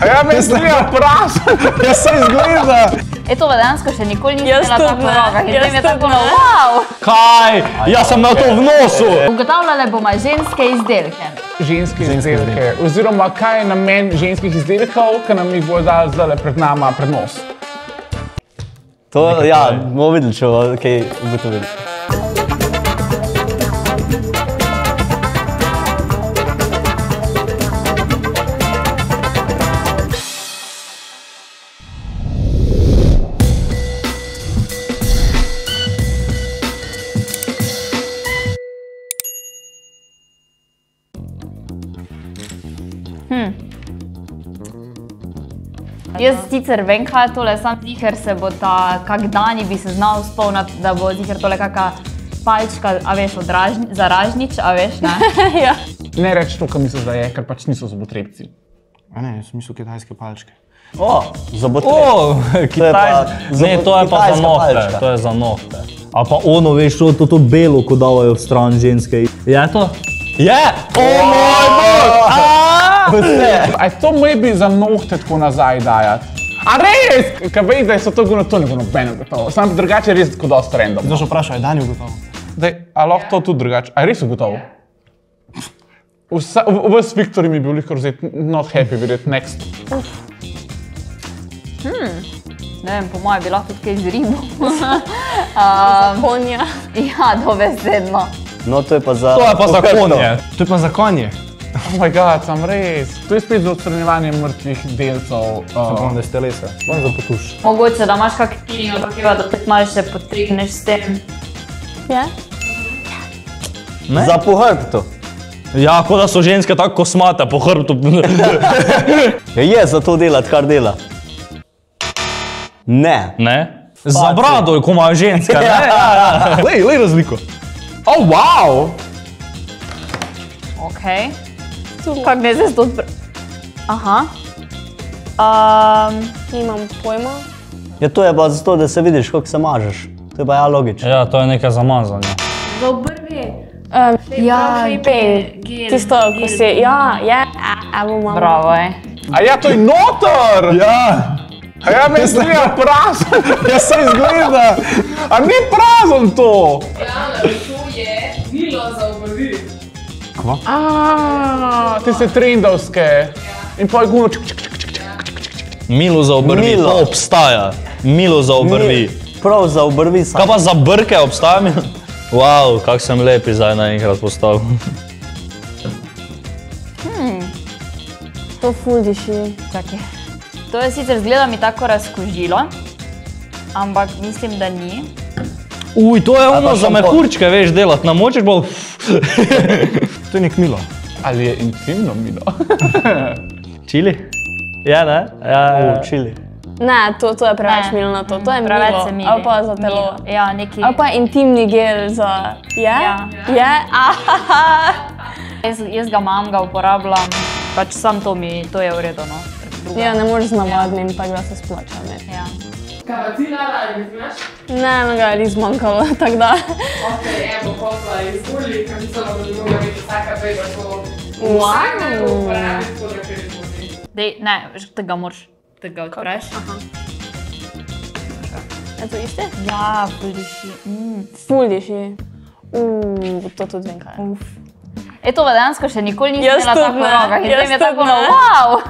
Ja, mislim, ja, prašam. Jaz se izgleda. To pa dejansko še nikoli nisem imela tako v rokah in tem je tako wow. Kaj? Jaz sem imel to v nosu. Ugotavljale bomo ženske izdelke. Ženske izdelke. Oziroma, kaj je namen ženskih izdelkov, ki nam jih bo dal zdaj pred nama pred nos? To, ja, bomo videli, če bomo kaj ugotovili. Jaz sicer vem, kaj je tole, sam ziher se bo ta, kak dani bi se znal spomniti, da bo ziher tole kaka palčka, a veš, za ražnič, a veš, ne? Ja. Ne reči to, kar misliš, da je, ker pač niso zobotrebci. A ne, jaz mislil kitajske palčke. Zobotreb. Kitajske. Ne, to je pa za nohte, to je za nohte. A pa ono, veš, to belo, ko davajo v stran ženske. Je to? Je! O moj bog! A je to maybe za nohte tako nazaj dajati? A res? Kaj veš, da so to ne bo nobeno gotovo. Samo drugače je res tako dosta random. Zdaj še vprašaj, je Dani ugotovo? Daj, a lahko to tudi drugače? A je res ugotovo? Ves Viktor mi je bil lihko vzeti not happy with it, next. Ne vem, po moje bi lahko tudi kaj z Rimu. Za konja. Ja, dobesedno. No, to je pa za... To je pa za konje. To je pa za konje. Oh my god, sam res. To je spet za odstranjevanje mrtvih delcev. Samo da je z telesa. Samo za potuš. Mogoče, da imaš kak kilino, da te malo še potrigneš s tem. Ja? Za po hrbtu. Ja, kot da so ženske tako kosmate po hrbtu. Je za to delati, kar dela. Ne. Ne? Za brado, ko imajo ženske, ne? Lej razliko. Oh, wow! Okej. Kak ne zdaj to odpre... Aha. Nimam pojma. Ja, to je pa zato, da se vidiš, kako se mažeš. To je pa ja logično. Ja, to je nekaj zamazanja. Za obrvi. Ja, tisto, ko si, ja, evo malo. Bravo, A ja, to je noter! Ja. A ja, mislim, ja, prazen. Jaz se izgleda. A ni prazen to? Ja, to je milo za obrvi. Kva? Te se trendovske. In pa je guno Milo za obrvi, to obstaja. Milo za obrvi. Prav za obrvi sam. Kaj pa za brke obstaja Milo? Wow, kak sem lepi zdaj naenkrat postavil. To ful diši. Čakaj. To je sicer zgleda mi tako razkožilo, ampak mislim, da ni. Uj, to je ono za mehurčke, veš, delati. Namočiš bolj... To je nek Milo. Ali je intimno Milo? Čili? Ja, ne? Čili. Ne, to je preveč milno na to. To je Preveč milo. se mili. Ali pa za telo. Ja, neki... Ali pa intimni gel za... Je? Je? Jaz ga imam, ga uporabljam, pač sam to je v redu, no. Ja, ne moreš z navadnim, tako da se splača imeti. Ja. Kaj pa ti naradi, imaš? Ne, no ga je res zmanjkalo, tako da. Ok, evo, posla iz Uli, ker mislila, da bi mogla biti vsaka beba to... Wow! Uporabiti, tako da kar izmozi. Dej, ne, tega moraš, tega odpreš. Je to iste? Ja, ful diši. Ful diši. To tudi vem kaj je. To pa dejansko še nikoli nisem imela tako v rokah in tem je tako wow!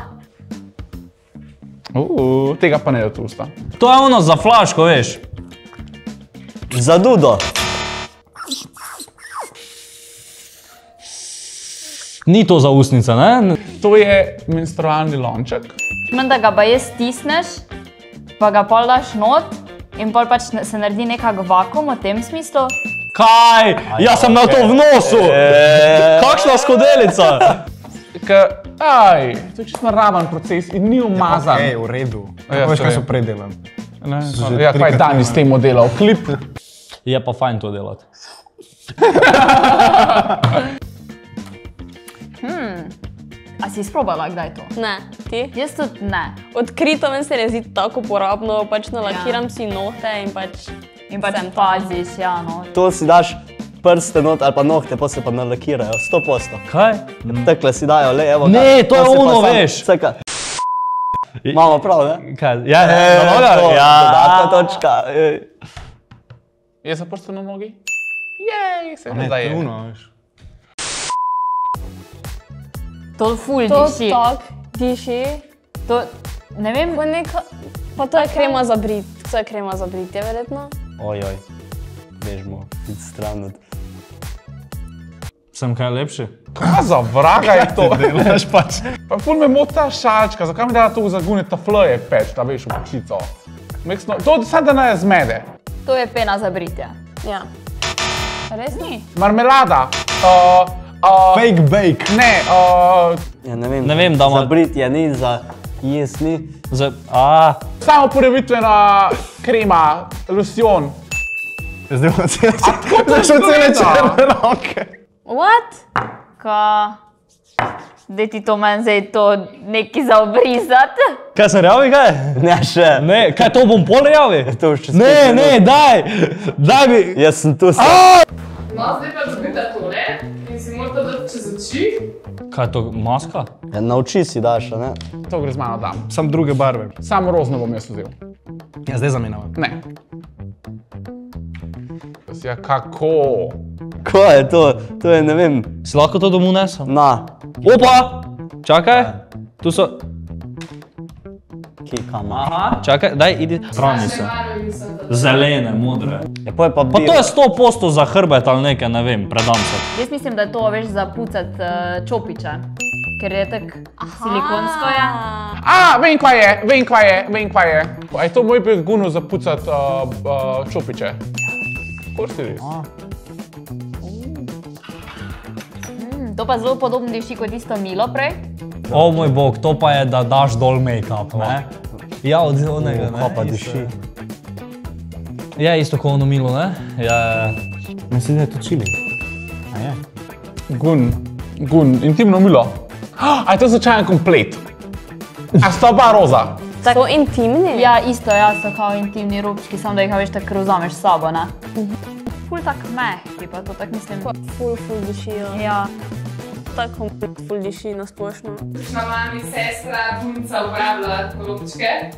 Tega pa ne je od usta. To je ono za flaško, veš. Za dudo. Ni to za usnice, ne? To je menstrualni lonček. Da ga pa jaz stisneš, pa ga pol daš not in pol pač se naredi nekak vakuum v tem smislu. Kaj? Jaz sem imel to v nosu! Kakšna skodelica! To je čisto naraven proces in ni umazan. Ej, v redu. Veš, kaj so predelali. Ja, kaj Dani s tem modelal? Klip? Je pa fajn to delati. A si izprobala kdaj to? Ne, ti? Jaz tudi ne. Odkrito meni se ne zdi tako uporabno, pač nalakiram si nohte in pač... In pač paziš, ja, no. To si daš prste not ali pa nohte, pa se pa nalakirajo, 100%. Kaj? Takle si dajo, le, evo ga. Ne, to je ono, veš. Imamo prav, ne? Kaj? Ja, na nogah? Ja. Dodatna točka. Je se prsto na nogi? Jej, se ne zdaj je. To ful To diši. tak diši. To, ne vem, Pa neka... Pa to je krema za brit. To je krema za brit, je verjetno. Ojoj. Bežmo, id stran od... Sem kaj lepši? Kaj za vraga je to? Delaš pač. Pa ful me moti ta šalčka, zakaj mi da to zagune ta fleje peč, da veš v počico. To sad da ne zmede. to je pena za britje. Ja. Res ni? Marmelada. Fake bake. Ne, Ja, ne vem. Ne vem, da ima- Za brit je ni, za jes ni. samo porevitvena krema, losion. Zdaj bomo celo to šel cele izgleda? črne roke. What? Ka... Daj ti to meni zdaj to neki za obrizat. Kaj sem real, kaj? Ne, še. Ne, kaj to bom pol real? To už čez Ne, 5 ne, minut. daj mi. Jaz sem tu se. No, zdaj pa dobite tole in si morate dati čez oči. Kaj je to, maska? Ja, nauči si daš, a ne? To gre z mano dam. Sam druge barve. Samo rozno bom jaz vzel. Ja, zdaj zamenjava. Ne. Ja, kako? Ko je to? To je, ne vem, Si lahko to domov nesem? na. Opa! Čakaj. Tu so... Kje, kam? Čakaj, daj, idi. Strani se. Zelene, modre. Ja, po je pa Pa to je 100% za hrbet ali nekaj, ne vem, predam se. Jaz mislim, da je to veš za pucat čopiče. Ker je tak silikonsko je. Vem kva je. A je to moj beguno za pucat čopiče? Kako si res? To pa zelo podobno diši kot tisto Milo prej. O moj bog, to pa je, da daš dol make-up, ne? Ja, od onega, ne? Ko pa diši. Ja, isto kot ono Milo, ne? Ja. Mislim, da je to čili. Gun, intimno milo. A je to začajan komplet? A sta oba roza? So intimni? Ja, isto, ja, so kao intimni robčki, samo da jih veš tako vzameš s sabo, ne? Ful tak mehki, pa to tak mislim. Ful dišijo. Ja. Tako ful diši na splošno. Na mami sestra, punca uporablja robčke.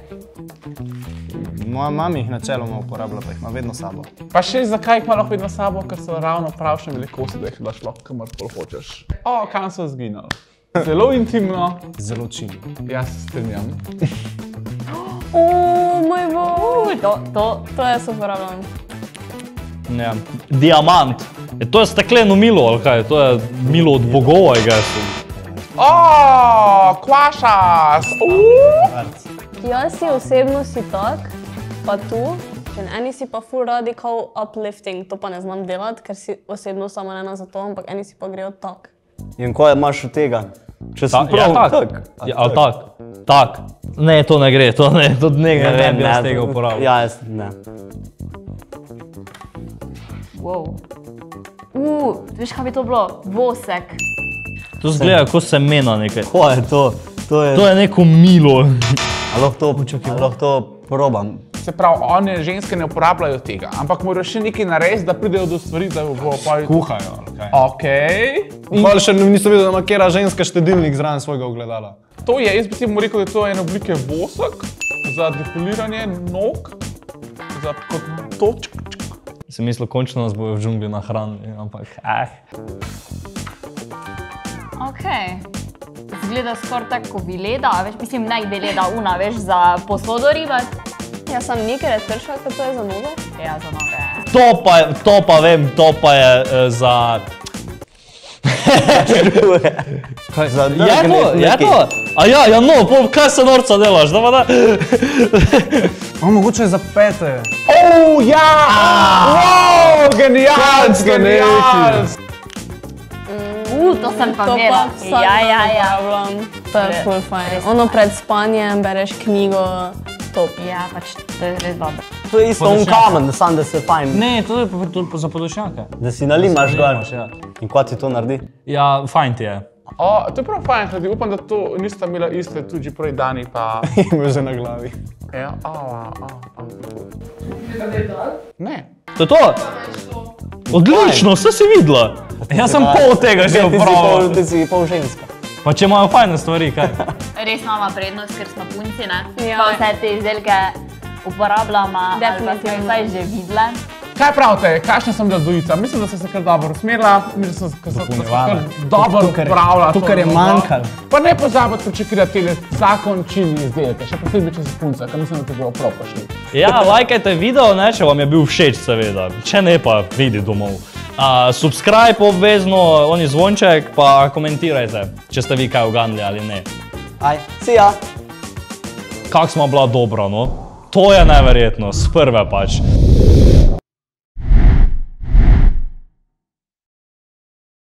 Moja mama jih načeloma uporablja, pa jih ima vedno s sabo. Pa še zakaj jih ima lahko vedno s sabo, ker so ravno pravšne velikosti, da jih daš lahko kamorkoli hočeš. Kam so zginali? Zelo intimno. Zelo čili. Jaz se strinjam. Moj bog. To To jaz uporabljam. Ja. Diamant. To je stekleno Milo, ali kaj? To je Milo od bogov, I guess. Kvašas! Jaz si osebno si tak, pa tu. Eni si pa ful radi kao uplifting, to pa ne znam delati, ker si osebno samo ena za to, ampak eni si pa grejo tak. In ko imaš od tega? Če sem Ja, prav, tak. Ja, ali tak. Tak. Ne, to ne gre, to ne bi jaz tega uporabljal. Ja, jaz ne. Wow. Veš kaj bi to bilo? Vosek. To zgleda kot semena nekaj. Ko je to? To je neko Milo. A lahko to probam? Se pravi, one ženske ne uporabljajo tega, ampak moraš še nekaj narediti, da pridejo do stvari, da bo pa... Kuhajo, ali kaj. Okej. Hvala še nisem videl, da ima kera ženska štedilnik zraven svojega ogledala. To je, jaz bi ti mu rekel, da to je ene oblike vosek za defiliranje nog, za kot točk. Sem mislil, končno nas bojo v džungli nahranili, ampak Okej. Zgleda skoraj tako kot vileda, veš, mislim, ne vileda una, veš, za posodo ribati. Ja, sam nekaj je trša, kot to je za noge. Ja, za noge. To pa vem, to pa je za... Za Je to? A ja, no, kaj se norca delaš, da pa da? Mogoče za pete. Ja! Wow, genijalc! To sem pa To imela. pa vsak dan uporabljam. To je ful fajn. Ono pred spanjem bereš knjigo, top. Ja, pač to je res dobro. To je isto on kamen, sam da se fajn. Ne, to je pa za podočnjake. Da si nalimaš gor. Ja. In ko ti to naredi? Ja, fajn ti je. To je prav fajn, hledi, upam, da to nista imela iste tudi prej dani, pa... Ima že na glavi. Ja, Vidite, da je dol? Ne. To je to? Odlično, vse si videla. Jaz sem pol tega že upravil. Ti si pol ženska. Pa če imajo fajne stvari, kaj? Res imamo prednost, ker smo punci, ne? Ja. Pa vse te izdelke uporabljamo, ali pa smo jih Definitivno. vsaj že videle. Kaj pravite, kakšna sem bila dvojica? Mislim, da sem se kar dobro usmerila, mislim, da sem se kar dobro upravljala. To, kar je manjkalo. Pa ne pozabiti pričakirati te zakončili izdelke, še posebej če si punca, ker mislim, da ti bojo prav pošli. Ja, lajkajte video, ne, če vam je bil všeč, seveda. Če ne, pa vidi domov. Subscribe obvezno, oni zvonček, pa komentirajte, če ste vi kaj uganili ali ne. Aj, see ya! Kak smo bila dobra, no? To je neverjetno, s prve pač.